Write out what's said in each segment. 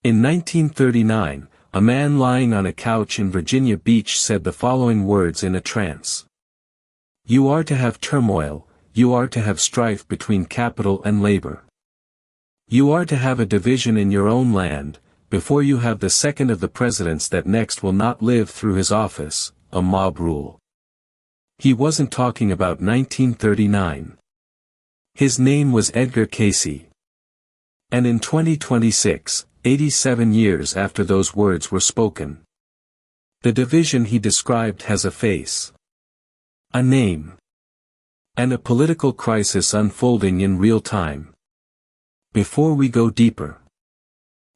In 1939, a man lying on a couch in Virginia Beach said the following words in a trance. "You are to have turmoil, you are to have strife between capital and labor. You are to have a division in your own land, before you have the second of the presidents that next will not live through his office, a mob rule." He wasn't talking about 1939. His name was Edgar Cayce. And in 2026, 87 years after those words were spoken, the division he described has a face, a name, and a political crisis unfolding in real time. Before we go deeper,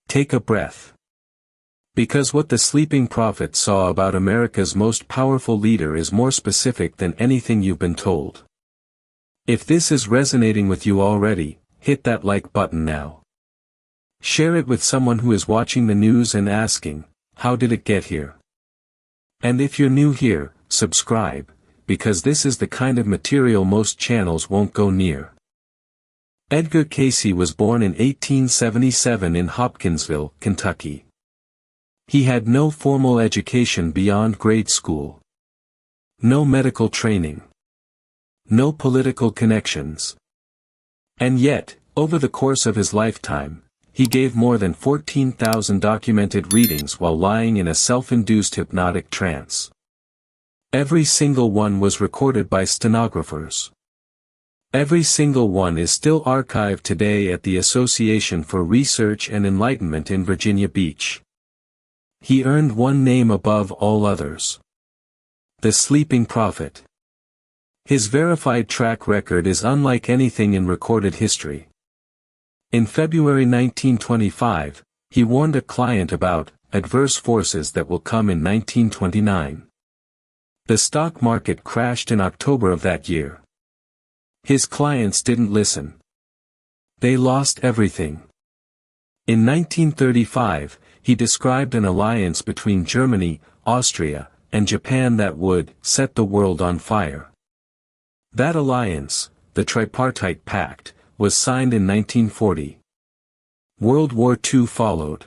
take a breath. Because what the sleeping prophet saw about America's most powerful leader is more specific than anything you've been told. If this is resonating with you already, hit that like button now. Share it with someone who is watching the news and asking, how did it get here? And if you're new here, subscribe, because this is the kind of material most channels won't go near. Edgar Cayce was born in 1877 in Hopkinsville, Kentucky. He had no formal education beyond grade school. No medical training. No political connections. And yet, over the course of his lifetime, he gave more than 14,000 documented readings while lying in a self-induced hypnotic trance. Every single one was recorded by stenographers. Every single one is still archived today at the Association for Research and Enlightenment in Virginia Beach. He earned one name above all others: the Sleeping Prophet. His verified track record is unlike anything in recorded history. In February 1925, he warned a client about adverse forces that will come in 1929. The stock market crashed in October of that year. His clients didn't listen. They lost everything. In 1935, he described an alliance between Germany, Austria, and Japan that would set the world on fire. That alliance, the Tripartite Pact, was signed in 1940. World War II followed.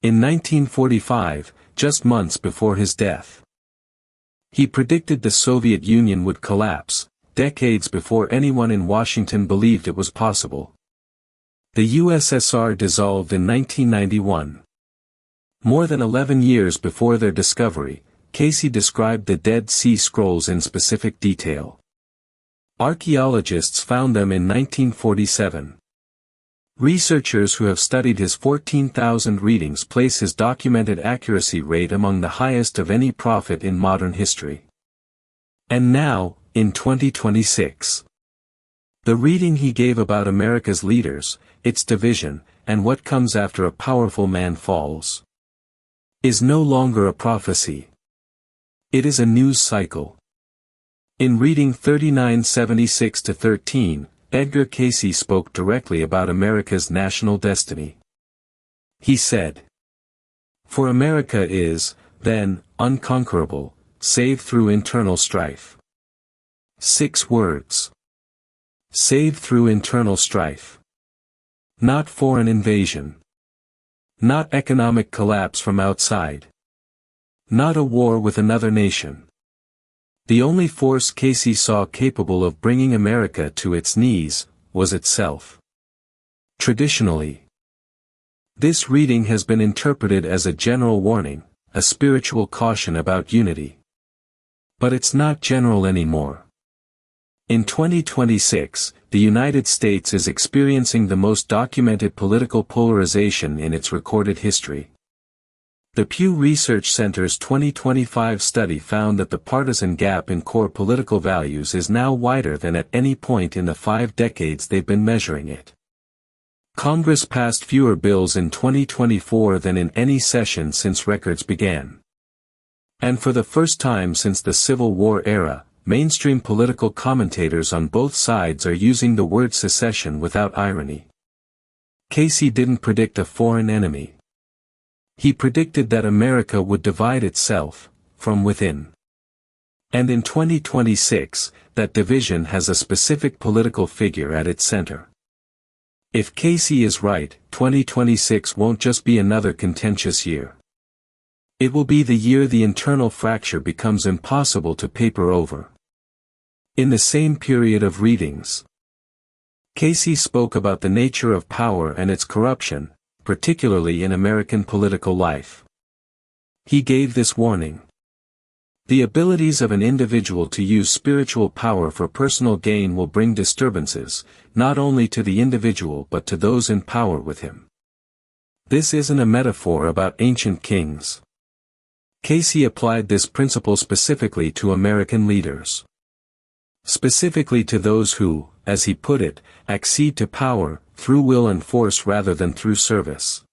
In 1945, just months before his death, he predicted the Soviet Union would collapse, decades before anyone in Washington believed it was possible. The USSR dissolved in 1991. More than 11 years before their discovery, Cayce described the Dead Sea Scrolls in specific detail. Archaeologists found them in 1947. Researchers who have studied his 14,000 readings place his documented accuracy rate among the highest of any prophet in modern history. And now, in 2026, the reading he gave about America's leaders, its division, and what comes after a powerful man falls, is no longer a prophecy. It is a news cycle. In reading 3976-13, Edgar Cayce spoke directly about America's national destiny. He said, "For America is, then, unconquerable, save through internal strife." 6 words. Save through internal strife. Not foreign invasion. Not economic collapse from outside. Not a war with another nation. The only force Cayce saw capable of bringing America to its knees, was itself. Traditionally, this reading has been interpreted as a general warning, a spiritual caution about unity. But it's not general anymore. In 2026, the United States is experiencing the most documented political polarization in its recorded history. The Pew Research Center's 2025 study found that the partisan gap in core political values is now wider than at any point in the 5 decades they've been measuring it. Congress passed fewer bills in 2024 than in any session since records began. And for the first time since the Civil War era, mainstream political commentators on both sides are using the word secession without irony. Cayce didn't predict a foreign enemy. He predicted that America would divide itself, from within. And in 2026, that division has a specific political figure at its center. If Cayce is right, 2026 won't just be another contentious year. It will be the year the internal fracture becomes impossible to paper over. In the same period of readings, Cayce spoke about the nature of power and its corruption, particularly in American political life. He gave this warning. The abilities of an individual to use spiritual power for personal gain will bring disturbances, not only to the individual but to those in power with him. This isn't a metaphor about ancient kings. Cayce applied this principle specifically to American leaders. Specifically to those who, as he put it, accede to power, through will and force rather than through service.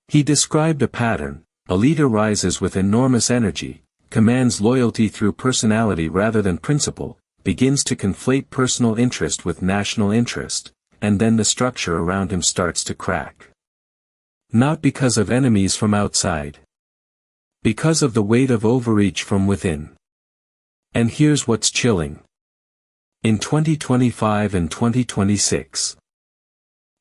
He described a pattern: a leader rises with enormous energy, commands loyalty through personality rather than principle, begins to conflate personal interest with national interest, and then the structure around him starts to crack. Not because of enemies from outside. Because of the weight of overreach from within. And here's what's chilling. In 2025 and 2026,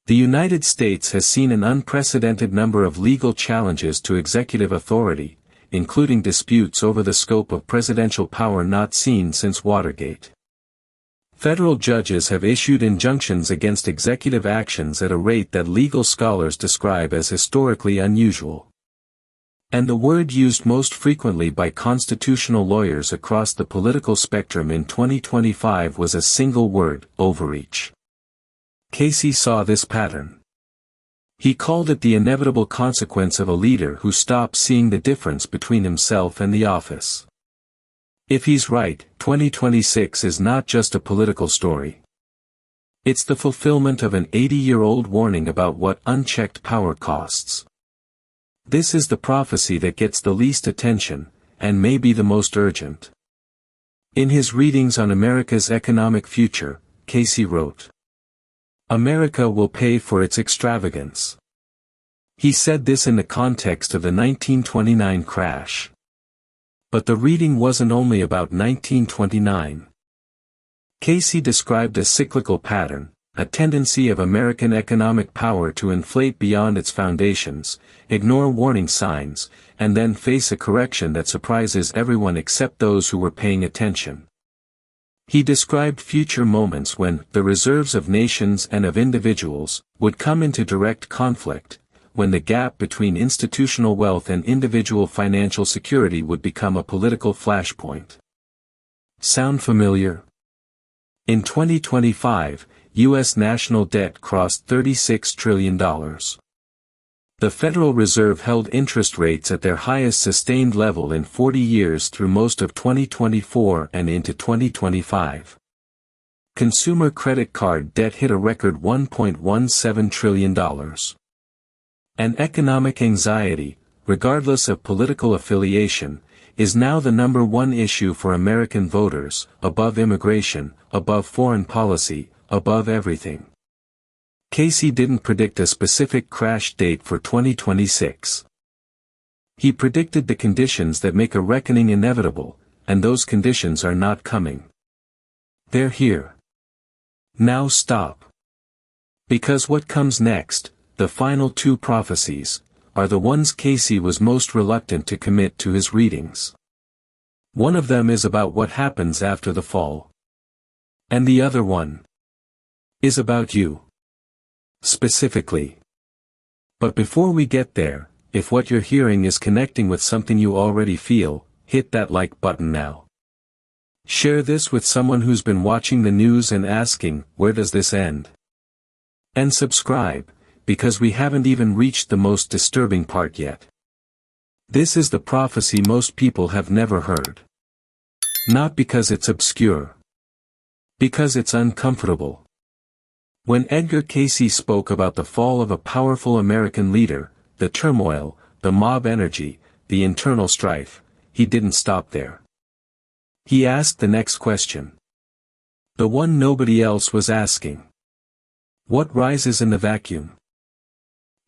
the United States has seen an unprecedented number of legal challenges to executive authority, including disputes over the scope of presidential power not seen since Watergate. Federal judges have issued injunctions against executive actions at a rate that legal scholars describe as historically unusual. And the word used most frequently by constitutional lawyers across the political spectrum in 2025 was a single word: overreach. Cayce saw this pattern. He called it the inevitable consequence of a leader who stops seeing the difference between himself and the office. If he's right, 2026 is not just a political story. It's the fulfillment of an 80-year-old warning about what unchecked power costs. This is the prophecy that gets the least attention, and may be the most urgent. In his readings on America's economic future, Cayce wrote, "America will pay for its extravagance." He said this in the context of the 1929 crash. But the reading wasn't only about 1929. Cayce described a cyclical pattern, a tendency of American economic power to inflate beyond its foundations, ignore warning signs, and then face a correction that surprises everyone except those who were paying attention. He described future moments when the reserves of nations and of individuals would come into direct conflict, when the gap between institutional wealth and individual financial security would become a political flashpoint. Sound familiar? In 2025, U.S. national debt crossed $36 trillion. The Federal Reserve held interest rates at their highest sustained level in 40 years through most of 2024 and into 2025. Consumer credit card debt hit a record $1.17 trillion. And economic anxiety, regardless of political affiliation, is now the number one issue for American voters, above immigration, above foreign policy, above everything. Cayce didn't predict a specific crash date for 2026. He predicted the conditions that make a reckoning inevitable, and those conditions are not coming. They're here. Now stop. Because what comes next, the final two prophecies, are the ones Cayce was most reluctant to commit to his readings. One of them is about what happens after the fall. And the other one is about you. Specifically. But before we get there, if what you're hearing is connecting with something you already feel, hit that like button now. Share this with someone who's been watching the news and asking, where does this end? And subscribe, because we haven't even reached the most disturbing part yet. This is the prophecy most people have never heard. Not because it's obscure. Because it's uncomfortable. When Edgar Cayce spoke about the fall of a powerful American leader, the turmoil, the mob energy, the internal strife, he didn't stop there. He asked the next question. The one nobody else was asking. What rises in the vacuum?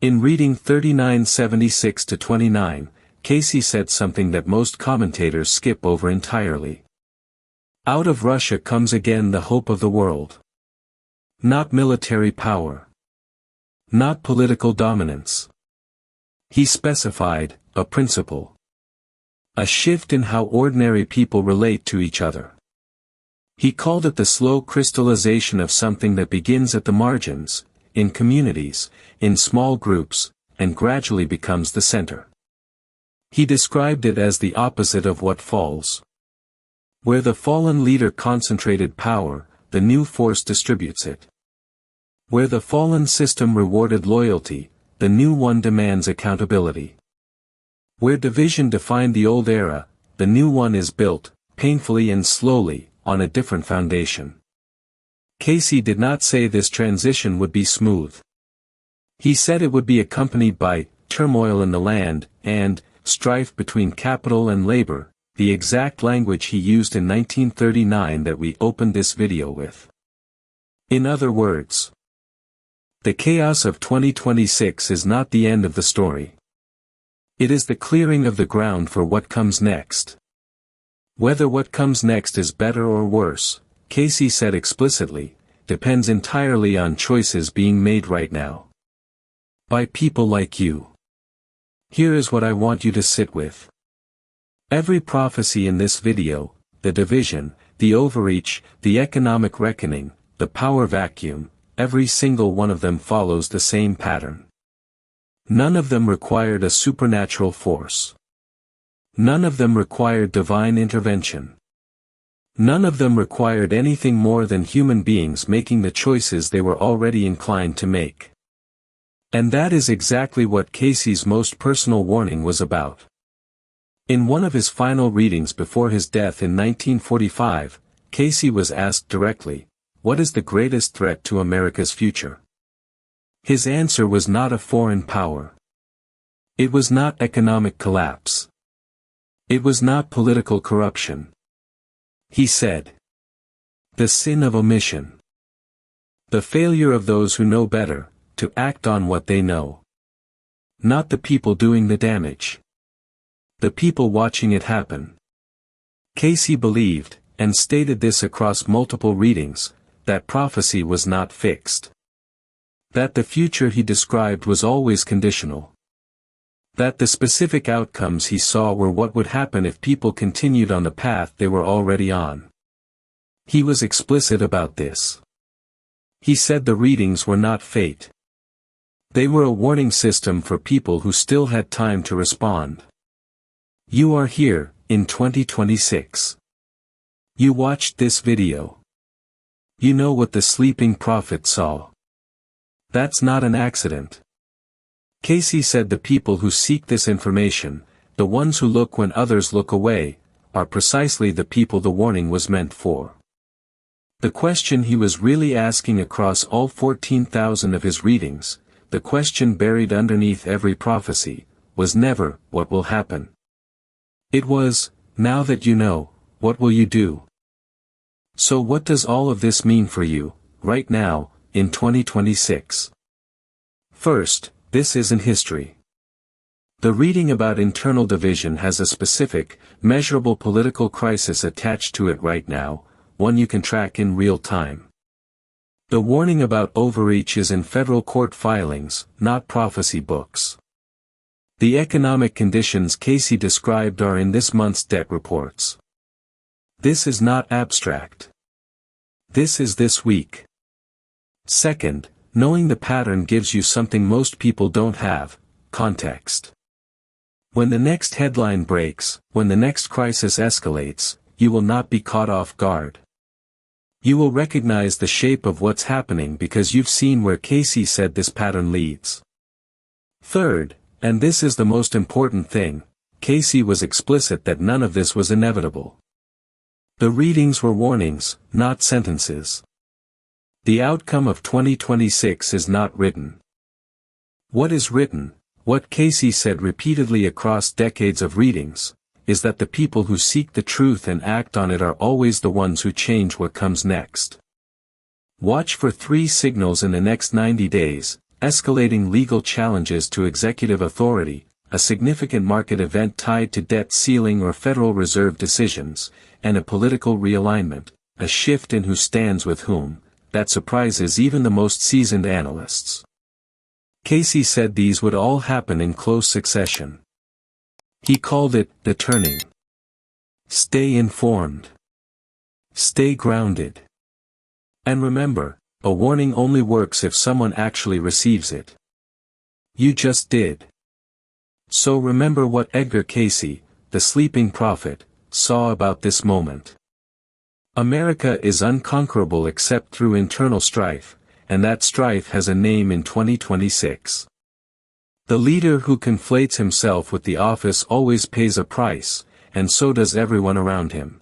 In reading 3976-29, Cayce said something that most commentators skip over entirely. Out of Russia comes again the hope of the world. Not military power. Not political dominance. He specified, a principle. A shift in how ordinary people relate to each other. He called it the slow crystallization of something that begins at the margins, in communities, in small groups, and gradually becomes the center. He described it as the opposite of what falls. Where the fallen leader concentrated power, the new force distributes it. Where the fallen system rewarded loyalty, the new one demands accountability. Where division defined the old era, the new one is built, painfully and slowly, on a different foundation. Cayce did not say this transition would be smooth. He said it would be accompanied by turmoil in the land, and strife between capital and labor, the exact language he used in 1939 that we opened this video with. In other words, the chaos of 2026 is not the end of the story. It is the clearing of the ground for what comes next. Whether what comes next is better or worse, Cayce said explicitly, depends entirely on choices being made right now. By people like you. Here is what I want you to sit with. Every prophecy in this video, the division, the overreach, the economic reckoning, the power vacuum, every single one of them follows the same pattern. None of them required a supernatural force. None of them required divine intervention. None of them required anything more than human beings making the choices they were already inclined to make. And that is exactly what Cayce's most personal warning was about. In one of his final readings before his death in 1945, Cayce was asked directly, "What is the greatest threat to America's future?" His answer was not a foreign power. It was not economic collapse. It was not political corruption. He said, "The sin of omission. The failure of those who know better, to act on what they know. Not the people doing the damage. The people watching it happen." Cayce believed, and stated this across multiple readings, that prophecy was not fixed. That the future he described was always conditional. That the specific outcomes he saw were what would happen if people continued on the path they were already on. He was explicit about this. He said the readings were not fate. They were a warning system for people who still had time to respond. You are here, in 2026. You watched this video. You know what the sleeping prophet saw. That's not an accident. Cayce said the people who seek this information, the ones who look when others look away, are precisely the people the warning was meant for. The question he was really asking across all 14,000 of his readings, the question buried underneath every prophecy, was never, "What will happen?" It was, "Now that you know, what will you do?" So what does all of this mean for you, right now, in 2026? First, this isn't history. The reading about internal division has a specific, measurable political crisis attached to it right now, one you can track in real time. The warning about overreach is in federal court filings, not prophecy books. The economic conditions Cayce described are in this month's debt reports. This is not abstract. This is this week. Second, knowing the pattern gives you something most people don't have, context. When the next headline breaks, when the next crisis escalates, you will not be caught off guard. You will recognize the shape of what's happening because you've seen where Cayce said this pattern leads. Third, and this is the most important thing, Cayce was explicit that none of this was inevitable. The readings were warnings, not sentences. The outcome of 2026 is not written. What is written, what Cayce said repeatedly across decades of readings, is that the people who seek the truth and act on it are always the ones who change what comes next. Watch for 3 signals in the next 90 days, escalating legal challenges to executive authority, a significant market event tied to debt ceiling or Federal Reserve decisions, and a political realignment, a shift in who stands with whom, that surprises even the most seasoned analysts. Cayce said these would all happen in close succession. He called it, the turning. Stay informed. Stay grounded. And remember, a warning only works if someone actually receives it. You just did. So remember what Edgar Cayce, the sleeping prophet, saw about this moment. America is unconquerable except through internal strife, and that strife has a name in 2026. The leader who conflates himself with the office always pays a price, and so does everyone around him.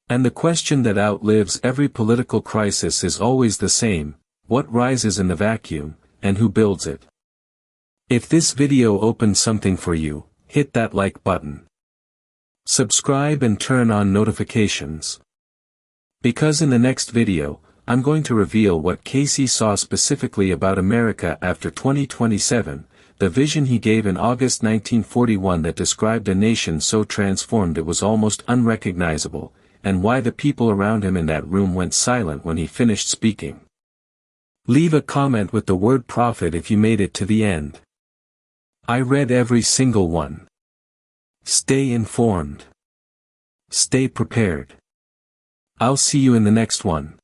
And the question that outlives every political crisis is always the same: what rises in the vacuum, and who builds it? If this video opened something for you, hit that like button. Subscribe and turn on notifications. Because in the next video, I'm going to reveal what Cayce saw specifically about America after 2027, the vision he gave in August 1941 that described a nation so transformed it was almost unrecognizable, and why the people around him in that room went silent when he finished speaking. Leave a comment with the word prophet if you made it to the end. I read every single one. Stay informed. Stay prepared. I'll see you in the next one.